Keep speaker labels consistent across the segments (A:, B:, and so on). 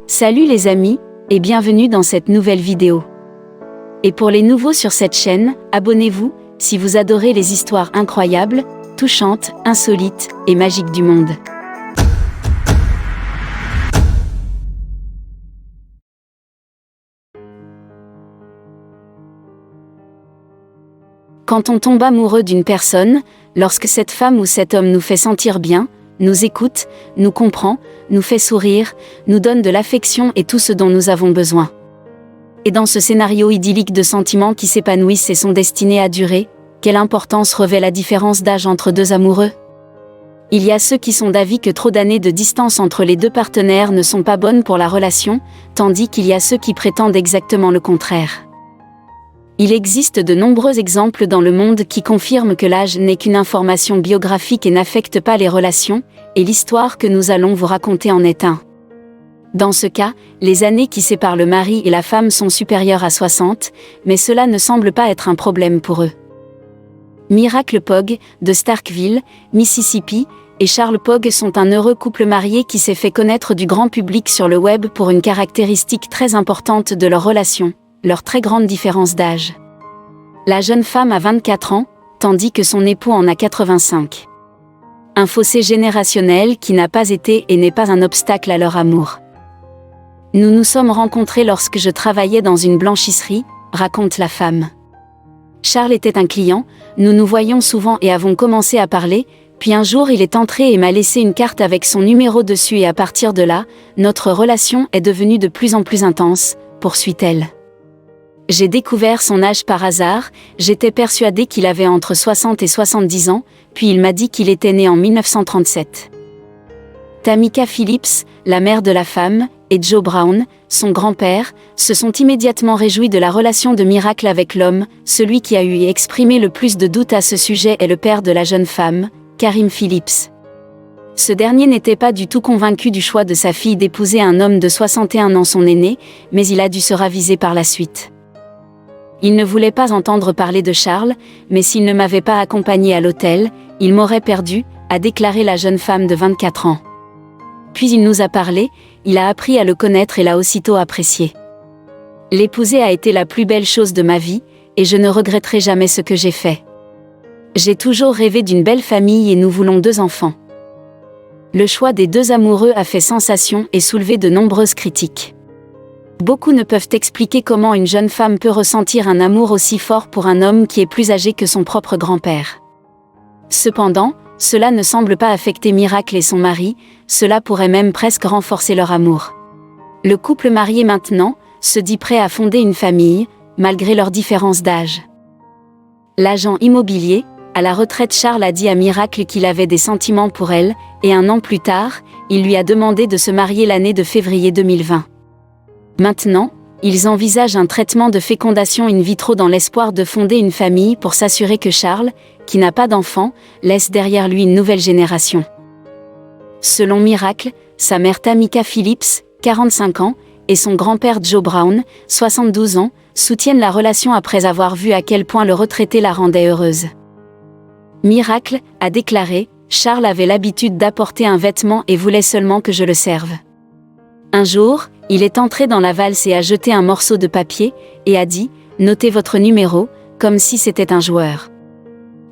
A: Salut les amis, et bienvenue dans cette nouvelle vidéo. Et pour les nouveaux sur cette chaîne, abonnez-vous, si vous adorez les histoires incroyables, touchantes, insolites et magiques du monde. Quand on tombe amoureux d'une personne, lorsque cette femme ou cet homme nous fait sentir bien, nous écoute, nous comprend, nous fait sourire, nous donne de l'affection et tout ce dont nous avons besoin. Et dans ce scénario idyllique de sentiments qui s'épanouissent et sont destinés à durer, quelle importance revêt la différence d'âge entre deux amoureux ? Il y a ceux qui sont d'avis que trop d'années de distance entre les deux partenaires ne sont pas bonnes pour la relation, tandis qu'il y a ceux qui prétendent exactement le contraire. Il existe de nombreux exemples dans le monde qui confirment que l'âge n'est qu'une information biographique et n'affecte pas les relations, et l'histoire que nous allons vous raconter en est un. Dans ce cas, les années qui séparent le mari et la femme sont supérieures à 60, mais cela ne semble pas être un problème pour eux. Miracle Pogge, de Starkville, Mississippi, et Charles Pogge sont un heureux couple marié qui s'est fait connaître du grand public sur le web pour une caractéristique très importante de leur relation, leur très grande différence d'âge. La jeune femme a 24 ans, tandis que son époux en a 85. Un fossé générationnel qui n'a pas été et n'est pas un obstacle à leur amour. Nous nous sommes rencontrés lorsque je travaillais dans une blanchisserie, raconte la femme. Charles était un client, nous nous voyions souvent et avons commencé à parler, puis un jour il est entré et m'a laissé une carte avec son numéro dessus et à partir de là, notre relation est devenue de plus en plus intense, poursuit-elle. J'ai découvert son âge par hasard, j'étais persuadée qu'il avait entre 60 et 70 ans, puis il m'a dit qu'il était né en 1937. Tamika Phillips, la mère de la femme, et Joe Brown, son grand-père, se sont immédiatement réjouis de la relation de Miracle avec l'homme. Celui qui a eu et exprimé le plus de doutes à ce sujet est le père de la jeune femme, Karim Phillips. Ce dernier n'était pas du tout convaincu du choix de sa fille d'épouser un homme de 61 ans, son aîné, mais il a dû se raviser par la suite. Il ne voulait pas entendre parler de Charles, mais s'il ne m'avait pas accompagné à l'hôtel, il m'aurait perdu, a déclaré la jeune femme de 24 ans. Puis il nous a parlé, il a appris à le connaître et l'a aussitôt apprécié. L'épouser a été la plus belle chose de ma vie, et je ne regretterai jamais ce que j'ai fait. J'ai toujours rêvé d'une belle famille et nous voulons 2 enfants. Le choix des 2 amoureux a fait sensation et soulevé de nombreuses critiques. Beaucoup ne peuvent expliquer comment une jeune femme peut ressentir un amour aussi fort pour un homme qui est plus âgé que son propre grand-père. Cependant, cela ne semble pas affecter Miracle et son mari, cela pourrait même presque renforcer leur amour. Le couple marié maintenant se dit prêt à fonder une famille, malgré leur différence d'âge. L'agent immobilier, à la retraite, Charles a dit à Miracle qu'il avait des sentiments pour elle, et 1 an plus tard, il lui a demandé de se marier l'année de février 2020. Maintenant, ils envisagent un traitement de fécondation in vitro dans l'espoir de fonder une famille pour s'assurer que Charles, qui n'a pas d'enfant, laisse derrière lui une nouvelle génération. Selon Miracle, sa mère Tamika Phillips, 45 ans, et son grand-père Joe Brown, 72 ans, soutiennent la relation après avoir vu à quel point le retraité la rendait heureuse. Miracle a déclaré « Charles avait l'habitude d'apporter un vêtement et voulait seulement que je le serve. Un jour, il est entré dans la valse et a jeté un morceau de papier, et a dit « Notez votre numéro », comme si c'était un joueur.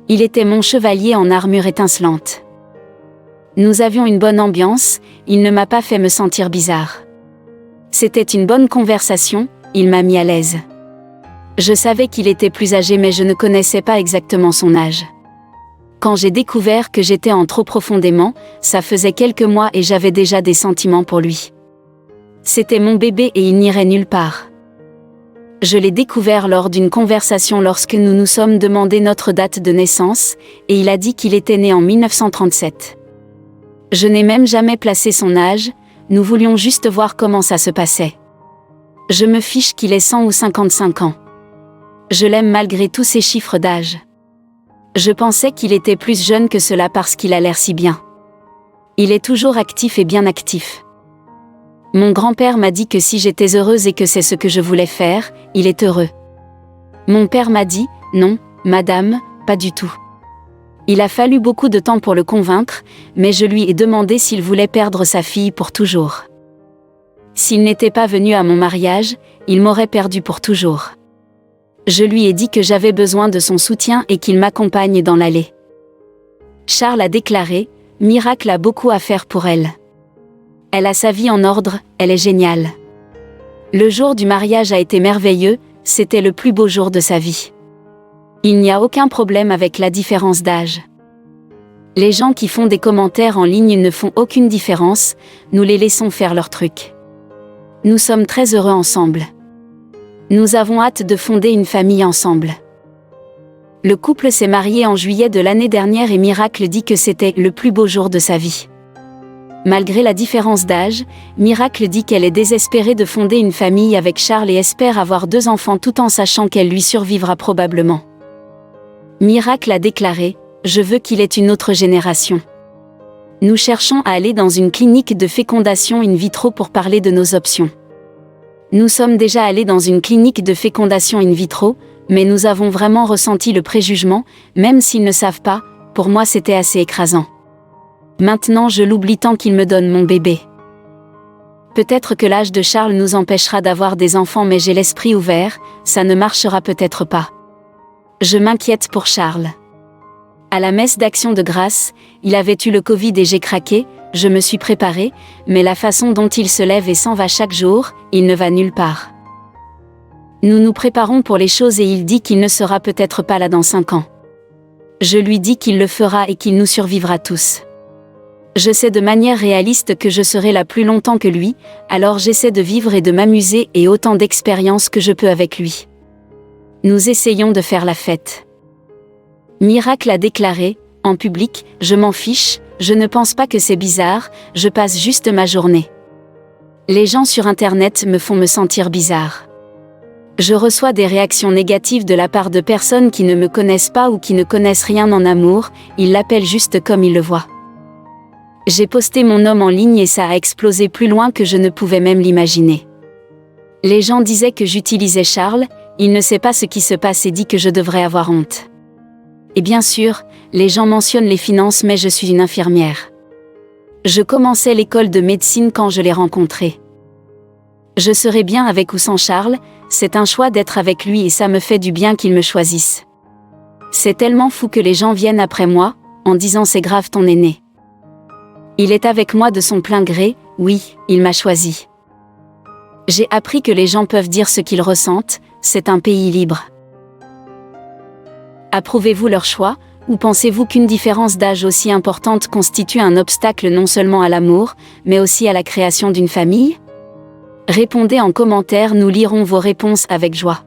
A: Il était mon chevalier en armure étincelante. Nous avions une bonne ambiance, il ne m'a pas fait me sentir bizarre. C'était une bonne conversation, il m'a mis à l'aise. Je savais qu'il était plus âgé mais je ne connaissais pas exactement son âge. Quand j'ai découvert que j'étais en trop profondément, ça faisait quelques mois et j'avais déjà des sentiments pour lui. C'était mon bébé et il n'irait nulle part. Je l'ai découvert lors d'une conversation lorsque nous nous sommes demandé notre date de naissance, et il a dit qu'il était né en 1937. Je n'ai même jamais placé son âge, nous voulions juste voir comment ça se passait. Je me fiche qu'il ait 100 ou 55 ans. Je l'aime malgré tous ces chiffres d'âge. Je pensais qu'il était plus jeune que cela parce qu'il a l'air si bien. Il est toujours actif et bien actif. Mon grand-père m'a dit que si j'étais heureuse et que c'est ce que je voulais faire, il est heureux. Mon père m'a dit, non, madame, pas du tout. Il a fallu beaucoup de temps pour le convaincre, mais je lui ai demandé s'il voulait perdre sa fille pour toujours. S'il n'était pas venu à mon mariage, il m'aurait perdu pour toujours. Je lui ai dit que j'avais besoin de son soutien et qu'il m'accompagne dans l'allée. Charles a déclaré, « Miracle a beaucoup à faire pour elle. Elle a sa vie en ordre, elle est géniale. Le jour du mariage a été merveilleux, c'était le plus beau jour de sa vie. Il n'y a aucun problème avec la différence d'âge. Les gens qui font des commentaires en ligne ne font aucune différence, nous les laissons faire leur truc. Nous sommes très heureux ensemble. Nous avons hâte de fonder une famille ensemble. » Le couple s'est marié en juillet de l'année dernière et Miracle dit que c'était le plus beau jour de sa vie. Malgré la différence d'âge, Miracle dit qu'elle est désespérée de fonder une famille avec Charles et espère avoir 2 enfants tout en sachant qu'elle lui survivra probablement. Miracle a déclaré, « Je veux qu'il ait une autre génération. Nous cherchons à aller dans une clinique de fécondation in vitro pour parler de nos options. Nous sommes déjà allés dans une clinique de fécondation in vitro, mais nous avons vraiment ressenti le préjugement, même s'ils ne savent pas, pour moi c'était assez écrasant. Maintenant je l'oublie tant qu'il me donne mon bébé. Peut-être que l'âge de Charles nous empêchera d'avoir des enfants mais j'ai l'esprit ouvert, ça ne marchera peut-être pas. Je m'inquiète pour Charles. À la messe d'Action de grâce, il avait eu le Covid et j'ai craqué, je me suis préparée, mais la façon dont il se lève et s'en va chaque jour, il ne va nulle part. Nous nous préparons pour les choses et il dit qu'il ne sera peut-être pas là dans 5 ans. Je lui dis qu'il le fera et qu'il nous survivra tous. Je sais de manière réaliste que je serai là plus longtemps que lui, alors j'essaie de vivre et de m'amuser et autant d'expériences que je peux avec lui. Nous essayons de faire la fête. Miracle a déclaré, en public, « Je m'en fiche, je ne pense pas que c'est bizarre, je passe juste ma journée. Les gens sur Internet me font me sentir bizarre. Je reçois des réactions négatives de la part de personnes qui ne me connaissent pas ou qui ne connaissent rien en amour, ils l'appellent juste comme ils le voient. J'ai posté mon homme en ligne et ça a explosé plus loin que je ne pouvais même l'imaginer. Les gens disaient que j'utilisais Charles, il ne sait pas ce qui se passe et dit que je devrais avoir honte. Et bien sûr, les gens mentionnent les finances mais je suis une infirmière. Je commençais l'école de médecine quand je l'ai rencontré. Je serai bien avec ou sans Charles, c'est un choix d'être avec lui et ça me fait du bien qu'il me choisisse. C'est tellement fou que les gens viennent après moi, en disant c'est grave ton aîné. Il est avec moi de son plein gré, oui, il m'a choisi. J'ai appris que les gens peuvent dire ce qu'ils ressentent, c'est un pays libre. Approuvez-vous leur choix, ou pensez-vous qu'une différence d'âge aussi importante constitue un obstacle non seulement à l'amour, mais aussi à la création d'une famille ? Répondez en commentaire, nous lirons vos réponses avec joie.